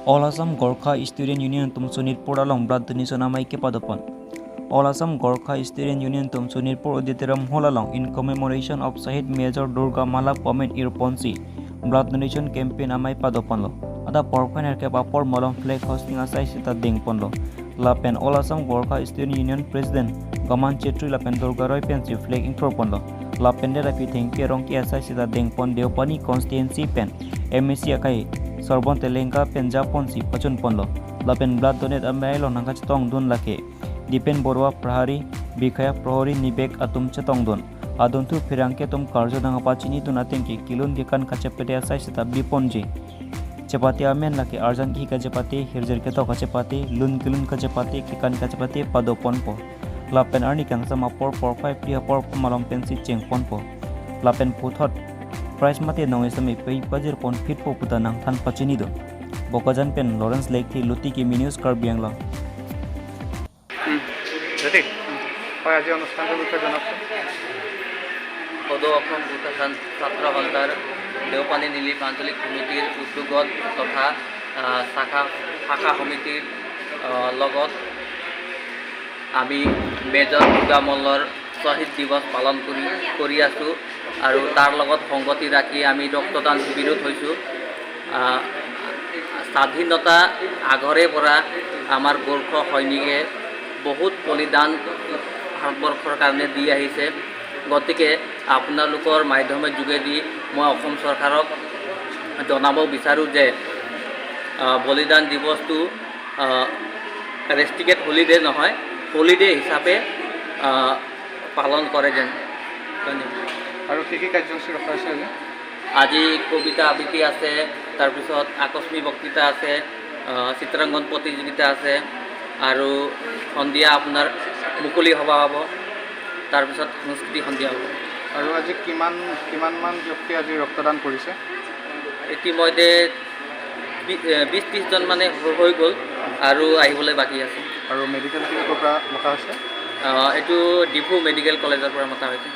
All Assam Gorkha Student Union Tumsunirpur along blood donation amai ke padopon. All Assam Gorkha Student Union Tumsunirpur auditorum hall along in commemoration of Shahid Major Durga Mala Pomet Irponsi blood donation campaign amai padopon lo. Ada porkwener ke bapor molong flag hosting asai sita dingpon lo. Lapen All Assam Gorkha Student Union President Gaman Chetri Lapen Durga Roy Pensi flag intropon lo. Lapen de rapi thank you rong ki asai sita dingpon Deopani constituency pen MSC akai Sorbon Telenga Penjapon si pacun ponlo lapen blood donate amai lo nangka cetong dun lake dipen borwa prahari bikaya prohori nibek atum cetong dun adun tu firangke tum karjo danga pacini tu natengki kilun dikan kacapete asai seta biponji cepati amen lake arjan ki kacapati hirjer keto kacapati lun kilun kacapati kikan kacapati padopon po lapen arni kan sama por 5 pria por malong pensi cengpon po lapen puthot price mate nong esame pei pajir pon fit po puta nang than pachini do bokajan pen Lawrence Lake thi luti ki minus kar biangla jadi হয় আজি অনুষ্ঠানটোৰ বিষয়ে জনাওকচোন সদৌ অসম উত্তৰাখণ্ড ছাত্ৰ সন্থাৰ দেওপানী নীলিপ আঞ্চলিক সমিতিৰ উদ্যোগত তথা শাখা সমিতিৰ লগত আমি মেজৰ দুৰ্গা মল্লৰ শ্বহীদ দিৱস পালন কৰি আছোঁ আৰু তাৰ লগত সংগতি ৰাখি আমি ৰক্তদান শিবিৰত হৈছোঁ স্বাধীনতা আগৰে পৰা আমাৰ গোৰ্খ সৈনিকে বহুত বলিদান ভাৰতবৰ্ষৰ কাৰণে দি আহিছে গতিকে আপোনালোকৰ মাধ্যমৰ যোগেদি মই অসম চৰকাৰক জনাব বিচাৰোঁ যে বলিদান দিৱসটো ৰেষ্টিকেট হলিডে নহয় হলিডে হিচাপে পালন কৰে যেন আৰু কি কাৰ্যসূচী ৰখা হৈছে আজি কবিতা আবৃত্তি আছে তাৰপিছত আকস্মিক বক্তৃতা আছে চিত্ৰাংকন প্ৰতিযোগিতা আছে আৰু সন্ধিয়া আপোনাৰ মুকলি সভা হ'ব তাৰপিছত সাংস্কৃতিক সন্ধিয়া হ'ব আৰু আজি কিমানমান ব্যক্তি আজি ৰক্তদান কৰিছে ইতিমধ্যে 20-30জন মানে হৈ গ'ল আৰু আহিবলৈ বাকী আছে আৰু মেডিকেল ক্লিনিকৰ পৰা মতা হৈছে এইটো ডিফু মেডিকেল কলেজৰ পৰা মতা হৈছে